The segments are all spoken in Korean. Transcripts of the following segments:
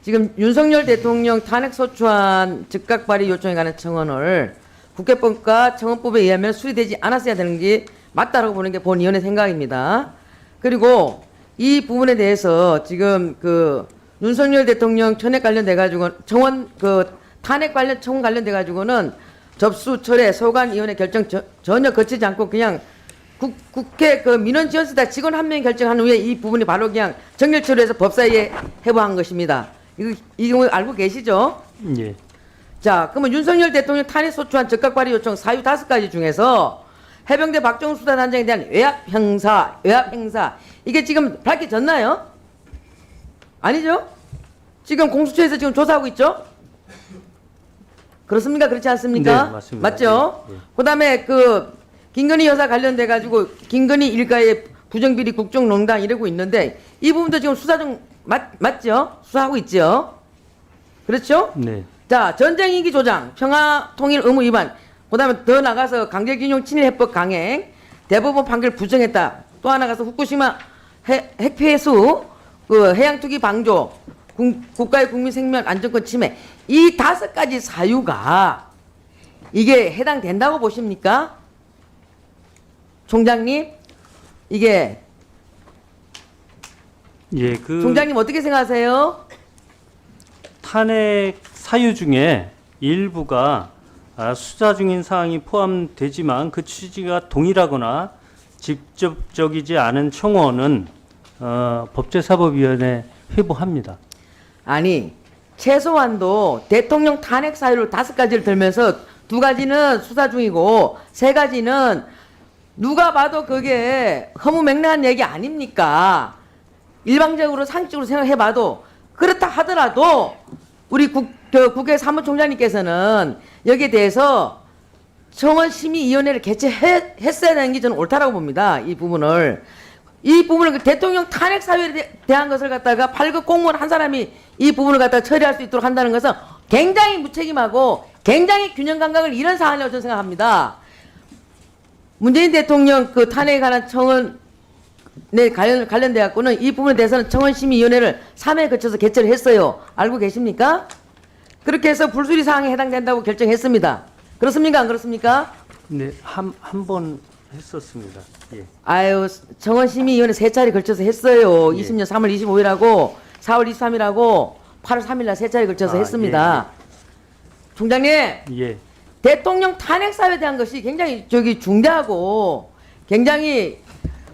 지금 윤석열 대통령 탄핵소추안 즉각 발의 요청에 관한 청원을 국회법과 청원법에 의하면 수리되지 않았어야 되는 게 맞다라고 보는 게 본위원회 생각입니다. 그리고 이 부분에 대해서 지금 그 윤석열 대통령 탄핵 관련돼 가지고 청원 탄핵 관련 청원 관련돼 가지고는 접수 철회 소관위원회 결정 전혀 거치지 않고 그냥 국회 그 민원지원센터 직원 한 명이 결정한 후에 이 부분이 바로 그냥 정결 처리해서 법사위에 해부한 것입니다. 이거 알고 계시죠? 예. 자, 그러면 윤석열 대통령 탄핵소추안 즉각 발의 요청 사유 5가지 중에서 해병대 박정우 수사단장에 대한 외압 행사 이게 지금 밝혀졌나요? 아니죠? 지금 공수처에서 지금 조사하고 있죠? 그렇습니까? 그렇지 않습니까? 네, 맞습니다. 맞죠? 예, 예. 그다음에 그 김건희 여사 관련돼 가지고 김건희 일가의 부정비리 국정농단 이러고 있는데 이 부분도 지금 수사 중 맞죠? 수사하고 있죠? 그렇죠? 네. 자, 전쟁 임기 조장, 평화 통일 의무 위반, 그다음에 더 나가서 강제징용 친일 해법 강행, 대법원 판결 부정했다. 또 하나 가서 후쿠시마 핵폐수, 그 해양 투기 방조, 국가의 국민 생명 안전권 침해, 이 5가지 사유가 이게 해당된다고 보십니까? 총장님, 이게 예, 총장님 어떻게 생각하세요? 탄핵 사유 중에 일부가 수사 중인 사항이 포함되지만 그 취지가 동일하거나 직접적이지 않은 청원은 법제사법위원회 회부합니다. 아니, 최소한도 대통령 탄핵 사유를 5가지를 들면서 2가지는 수사 중이고 3가지는 누가 봐도 그게 허무맹랑한 얘기 아닙니까? 일방적으로 상식적으로 생각해봐도 그렇다 하더라도 우리 국회 사무총장님께서는 여기에 대해서 청원심의위원회를 개최했어야 되는 게 저는 옳다라고 봅니다. 이 부분을 그 대통령 탄핵 사유에 대한 것을 갖다가 8급 공무원 한 사람이 이 부분을 갖다가 처리할 수 있도록 한다는 것은 굉장히 무책임하고 굉장히 균형 감각을 잃은 사안이라고 저는 생각합니다. 문재인 대통령 그 탄핵에 관한 청원에 관련돼 갖고는 이 부분에 대해서는 청원심의위원회를 3회에 거쳐서 개최를 했어요. 알고 계십니까? 그렇게 해서 불수리 사항에 해당된다고 결정했습니다. 그렇습니까? 안 그렇습니까? 네, 한 번 했었습니다. 예. 아유, 청원심의위원회 3차례 걸쳐서 했어요. 예. 20년 3월 25일하고 4월 23일하고 8월 3일날 3차례 걸쳐서 했습니다. 총장님, 예. 대통령 탄핵 사유에 대한 것이 굉장히 중대하고 굉장히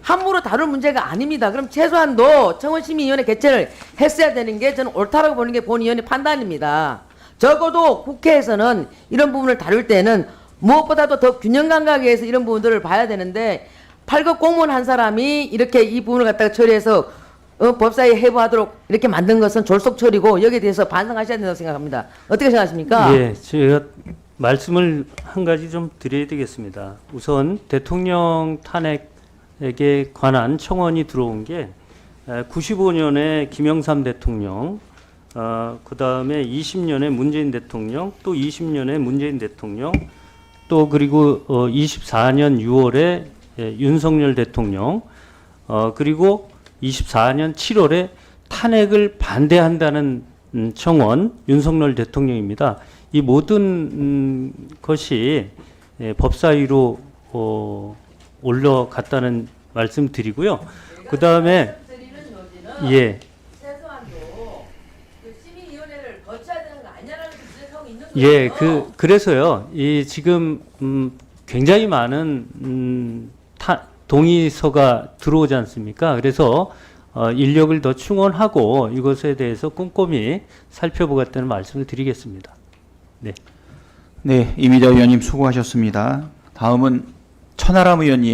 함부로 다룰 문제가 아닙니다. 그럼 최소한도 청원심의위원회 개최를 했어야 되는 게 저는 옳다라고 보는 게 본위원회 판단입니다. 적어도 국회에서는 이런 부분을 다룰 때는 무엇보다도 더 균형 감각에 의해서 이런 부분들을 봐야 되는데 8급 공무원 한 사람이 이렇게 이 부분을 갖다가 처리해서 법사위에 해부하도록 이렇게 만든 것은 졸속 처리고 여기에 대해서 반성하셔야 된다고 생각합니다. 어떻게 생각하십니까? 예, 제가 말씀을 한 가지 좀 드려야 되겠습니다. 우선 대통령 탄핵에 관한 청원이 들어온 게 95년에 김영삼 대통령, 그 다음에 20년에 문재인 대통령, 또 20년에 문재인 대통령, 또 그리고 24년 6월에 윤석열 대통령, 그리고 24년 7월에 탄핵을 반대한다는 청원 윤석열 대통령입니다. 이 모든 것이 법사위로 올라갔다는 말씀 드리고요. 그 다음에 예. 최소한도 그 심의위원회를 거쳐야 되는 거 아니냐라는 지적하고 있는 거예요. 예, 그래서요. 이 지금 굉장히 많은 동의서가 들어오지 않습니까? 그래서 인력을 더 충원하고 이것에 대해서 꼼꼼히 살펴보겠다는 말씀을 드리겠습니다. 네. 네, 이미자 의원님 수고하셨습니다. 다음은 천하람 의원님.